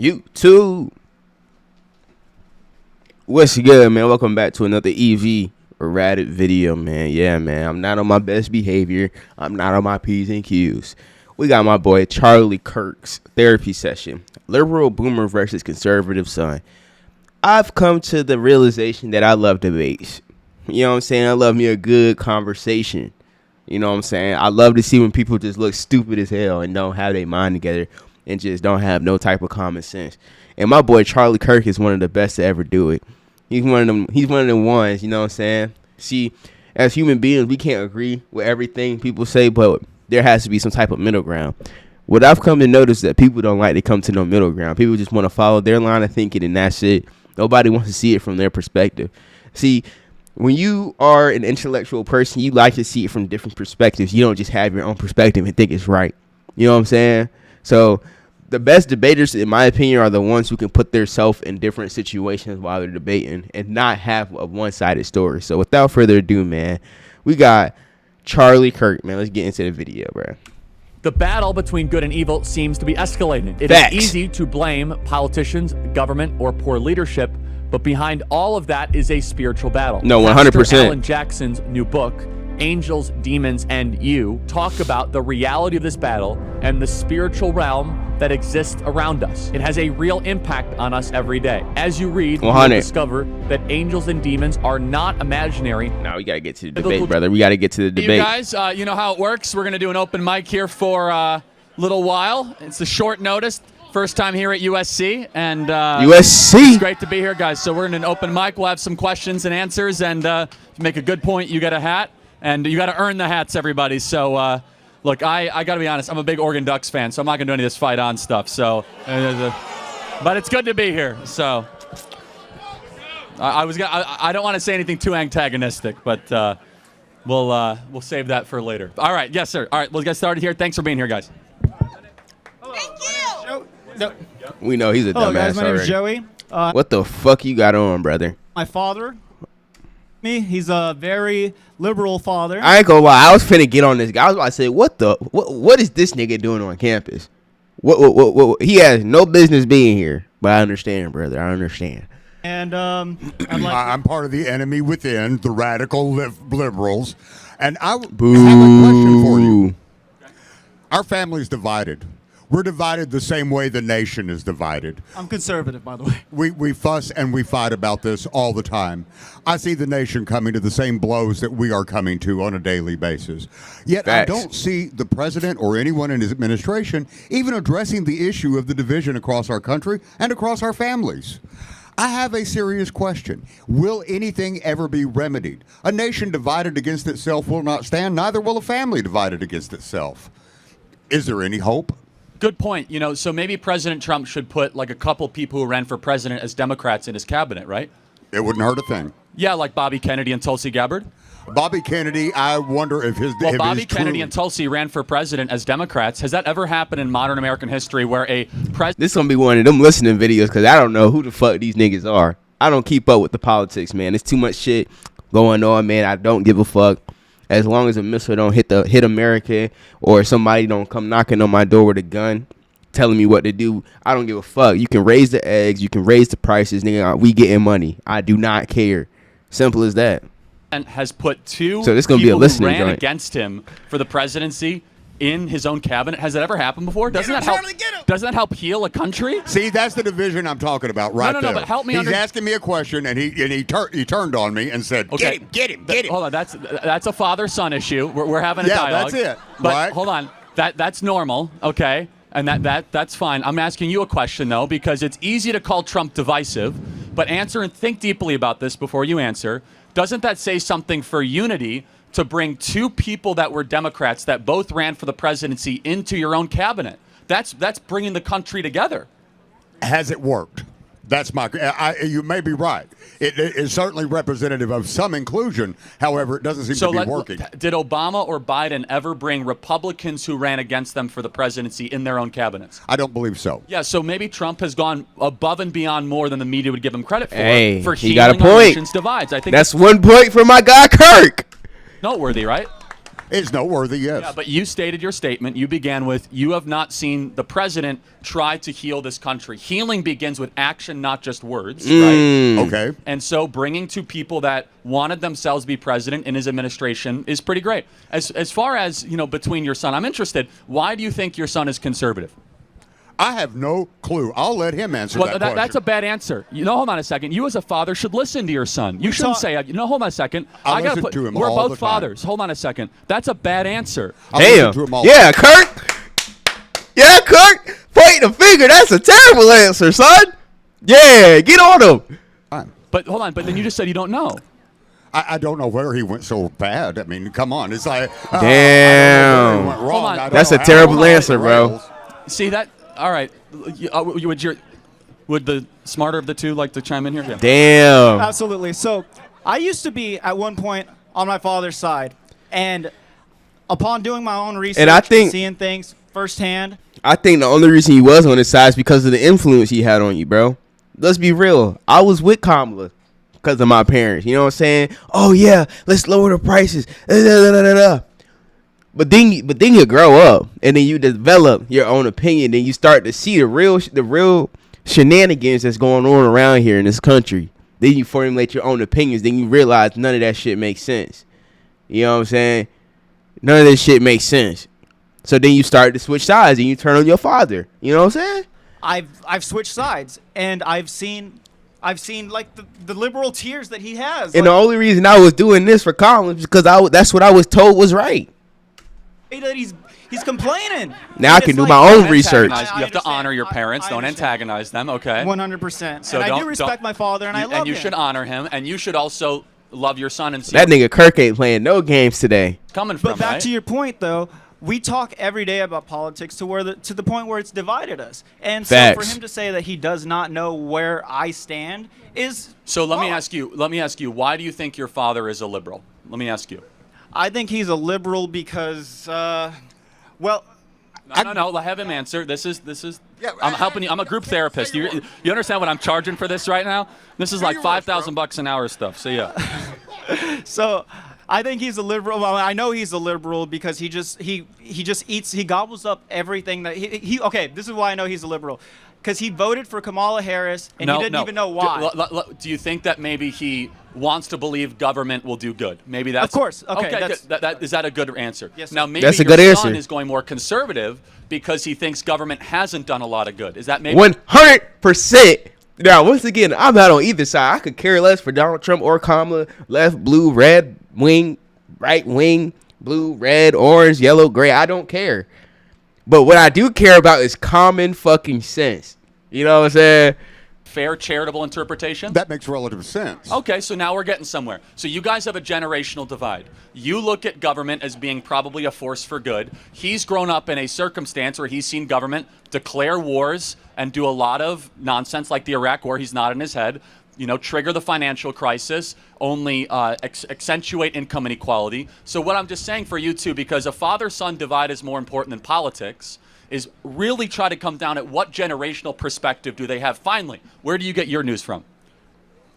YouTube. What's good, man? Welcome back to another Erratic video, man. Yeah, man. I'm not on my best behavior. I'm not on my P's and Q's. We got my boy Charlie Kirk's therapy session. Liberal boomer versus conservative son. I've come to the realization that I love debates. You know what I'm saying? I love me a good conversation. You know what I'm saying? I love to see when people just look stupid as hell and don't have their mind together and just don't have no type of common sense. And my boy Charlie Kirk is one of the best to ever do it. He's one of them ones, you know what I'm saying? See, as human beings, we can't agree with everything people say, but there has to be some type of middle ground. What I've come to notice that people don't like to come to no middle ground. People just want to follow their line of thinking and that's it. Nobody wants to see it from their perspective. See, when you are an intellectual person, you like to see it from different perspectives. You don't just have your own perspective and think it's right. You know what I'm saying? So the best debaters, in my opinion, are the ones who can put themselves in different situations while they're debating and not have a one-sided story. So without further ado, man, we got Charlie Kirk, man. Let's get into the video, bro. The battle between good and evil seems to be escalating. It Facts. is easy to blame politicians, government, or poor leadership, but behind all of that is a spiritual battle. No, 100%. Pastor Alan Jackson's new book, Angels, Demons, and You, talk about the reality of this battle and the spiritual realm that exists around us. It has a real impact on us every day. As you read, you will discover that angels and demons are not imaginary. Now we got to get to the debate, brother. We got to get to the debate. You guys, you know how it works. We're going to do an open mic here for a little while. It's a short notice. First time here at USC. And USC. It's great to be here, guys. So we're in an open mic. We'll have some questions and answers. And if you make a good point, you get a hat. And you got to earn the hats, everybody. So, look, I got to be honest. I'm a big Oregon Ducks fan, so I'm not going to do any of this fight on stuff. So, but it's good to be here. So, I don't want to say anything too antagonistic, but we'll save that for later. All right, yes, sir. All right, we'll get started here. Thanks for being here, guys. Thank you. No. We know he's a Hello, dumbass guys. My name is already. Joey. What the fuck you got on, brother? My father. He's a very liberal father. I ain't gonna lie. I was finna get on this guy. I was about to say, what is this nigga doing on campus? What? He has no business being here. But I understand, brother. I understand. And I'm part of the enemy within, the radical liberals. And I have a question for you. Our family's divided. We're divided the same way the nation is divided. I'm conservative, by the way. We fuss and we fight about this all the time. I see the nation coming to the same blows that we are coming to on a daily basis. Yet Facts. I don't see the president or anyone in his administration even addressing the issue of the division across our country and across our families. I have a serious question. Will anything ever be remedied? A nation divided against itself will not stand, neither will a family divided against itself. Is there any hope? Good point. You know, so maybe President Trump should put like a couple people who ran for president as Democrats in his cabinet, right? It wouldn't hurt a thing. Yeah, like Bobby Kennedy and Tulsi Gabbard. Bobby Kennedy, I wonder if his... Well, if Bobby his Kennedy and Tulsi ran for president as Democrats. Has that ever happened in modern American history where a president... This gonna be one of them listening videos because I don't know who the fuck these niggas are. I don't keep up with the politics, man. There's too much shit going on, man. I don't give a fuck. As long as a missile don't hit America or somebody don't come knocking on my door with a gun telling me what to do, I don't give a fuck. You can raise the eggs, you can raise the prices, nigga. We getting money. I do not care. Simple as that. And has put two So this gonna be a people listening who ran joint. against him for the presidency in his own cabinet. Has that ever happened before? Doesn't that help? Doesn't that help heal a country? See, that's the division I'm talking about right No, there. but help me He's asking me a question, and he turned on me and said, Okay. get him. Hold on, that's a father-son issue. We're having a dialogue. that's it. But Right? hold on, that's normal, okay? And that's fine. I'm asking you a question though, because it's easy to call Trump divisive, but answer and think deeply about this before you answer. Doesn't that say something for unity to bring two people that were Democrats that both ran for the presidency into your own cabinet? That's bringing the country together. Has it worked? That's my. You may be right. It is certainly representative of some inclusion. However, it doesn't seem to be working. Did Obama or Biden ever bring Republicans who ran against them for the presidency in their own cabinets? I don't believe so. Yeah, so maybe Trump has gone above and beyond more than the media would give him credit for. Hey, for he got a healing our point. nation's divides. I think That's 1 point for my guy Kirk. noteworthy, right? It's noteworthy, yes. Yeah, but you stated your statement. You began with, you have not seen the president try to heal this country. Healing begins with action, not just words, right? Okay. And so bringing two people that wanted themselves to be president in his administration is pretty great. As far as, between your son, I'm interested. Why do you think your son is conservative? I have no clue. I'll let him answer that question. That's a bad answer. Hold on a second. You as a father should listen to your son. You shouldn't say, hold on a second. I listen to him We're all the both time. fathers. Hold on a second. That's a bad answer. I listen to Damn. him all Yeah, Kirk. Yeah, Kirk. Point the finger. That's a terrible answer, son. Yeah, get on him. time. But hold on. But then you just said you don't know. I don't know where he went so bad. I mean, come on. It's like, Damn. I don't know where he went wrong. Hold on. I don't That's know a how terrible he went off answer, the bro. rails. See that? All right. Would the smarter of the two like to chime in here? Yeah. Damn. Absolutely. So I used to be at one point on my father's side, and upon doing my own research And I think- seeing things firsthand, I think the only reason he was on his side is because of the influence he had on you, bro. Let's be real. I was with Kamala because of my parents. You know what I'm saying? Oh yeah, let's lower the prices. But then you grow up and then you develop your own opinion. Then you start to see the real shenanigans that's going on around here in this country. Then you formulate your own opinions. Then you realize none of that shit makes sense. You know what I'm saying? None of this shit makes sense. So then you start to switch sides and you turn on your father. You know what I'm saying? I've switched sides, and I've seen like the liberal tears that he has. And the only reason I was doing this for Colin is because that's what I was told was right. That he's complaining. Now I And can it's do like- my own Don't research. antagonize- You have to honor your parents. Don't antagonize them. Okay. 100%. So And I don't- do respect my father, and I love And you him. should honor him, and you should also love your son and see That where nigga Kirk ain't playing no games today. it's coming from. But back right? to your point, though, we talk every day about politics to the point where it's divided us. And so for Facts. him to say that he does not know where I stand is So let me wrong. ask you. Why do you think your father is a liberal? Let me ask you. I think he's a liberal because, well, No. Have him answer. This is. Yeah, I'm helping you. I'm a group therapist. You understand what I'm charging for this right now? This is like your worst, bro. $5,000 an hour stuff. So yeah. so I think he's a liberal. Well, I know he's a liberal because he just eats. He gobbles up everything that he. Okay, this is why I know he's a liberal, because he voted for Kamala Harris and he didn't even know why. Do you think that maybe he wants to believe government will do good? Maybe that's Of course. Okay, good. Is that a good answer? Yes, sir. Now maybe That's a your good son answer. is going more conservative because he thinks government hasn't done a lot of good. Is that maybe? 100%. Now, once again, I'm not on either side. I could care less for Donald Trump or Kamala. Left, blue, red, wing, right wing, blue, red, orange, yellow, gray. I don't care. But what I do care about is common fucking sense. You know what I'm saying? Fair charitable interpretation? That makes relative sense. Okay, so now we're getting somewhere. So you guys have a generational divide. You look at government as being probably a force for good. He's grown up in a circumstance where he's seen government declare wars and do a lot of nonsense like the Iraq War. He's not in his head. Trigger the financial crisis, only accentuate income inequality. So what I'm just saying for you two, because a father-son divide is more important than politics, is really try to come down at what generational perspective do they have. Finally, where do you get your news from?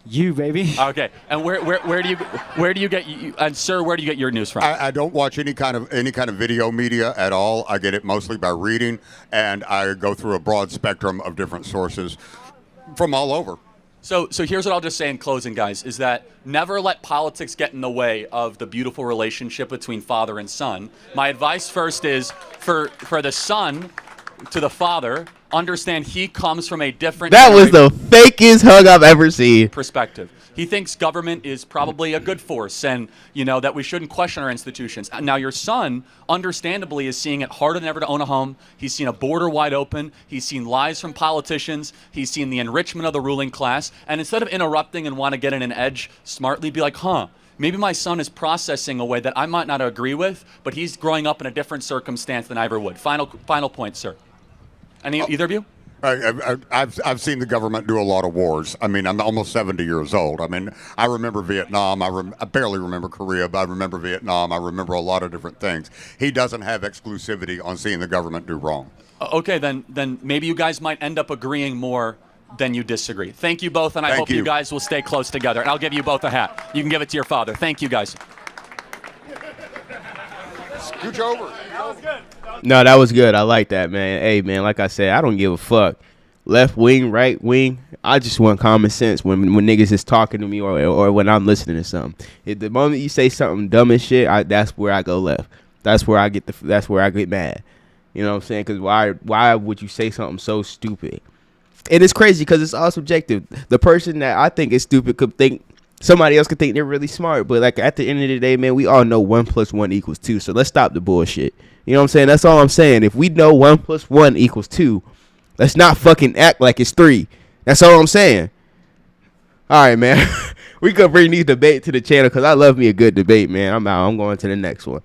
You, baby. Okay, and where do you get and sir, where do you get your news from? I don't watch any kind of video media at all. I get it mostly by reading, and I go through a broad spectrum of different sources from all over. So here's what I'll just say in closing, guys, is that never let politics get in the way of the beautiful relationship between father and son. My advice first is for the son to the father, understand he comes from a different That was the fakest hug I've ever seen. perspective. He thinks government is probably a good force and, that we shouldn't question our institutions. Now, your son, understandably, is seeing it harder than ever to own a home. He's seen a border wide open. He's seen lies from politicians. He's seen the enrichment of the ruling class. And instead of interrupting and want to get in an edge smartly, be like, maybe my son is processing a way that I might not agree with, but he's growing up in a different circumstance than I ever would. Final point, sir. Either of you? I've seen the government do a lot of wars. I mean, I'm almost 70 years old. I mean, I remember Vietnam. I barely remember Korea, but I remember Vietnam. I remember a lot of different things. He doesn't have exclusivity on seeing the government do wrong. Okay, then maybe you guys might end up agreeing more than you disagree. Thank you both, and I Thank hope you you. guys will stay close together. And I'll give you both a hat. You can give it to your father. Thank you, guys. Scooch over. No, that was good. I like that, man. Hey, man, like I said, I don't give a fuck. Left wing, right wing. I just want common sense when niggas is talking to me or when I'm listening to something. If the moment you say something dumb as shit, that's where I go left. That's where I get mad. You know what I'm saying? Because why would you say something so stupid? And it's crazy because it's all subjective. The person that I think is stupid could think somebody else could think they're really smart. But like at the end of the day, man, we all know 1 + 1 = 2. So let's stop the bullshit. You know what I'm saying? That's all I'm saying. If we know 1 + 1 = 2, let's not fucking act like it's 3. That's all I'm saying. All right, man. We could bring these debate to the channel because I love me a good debate, man. I'm out. I'm going to the next one.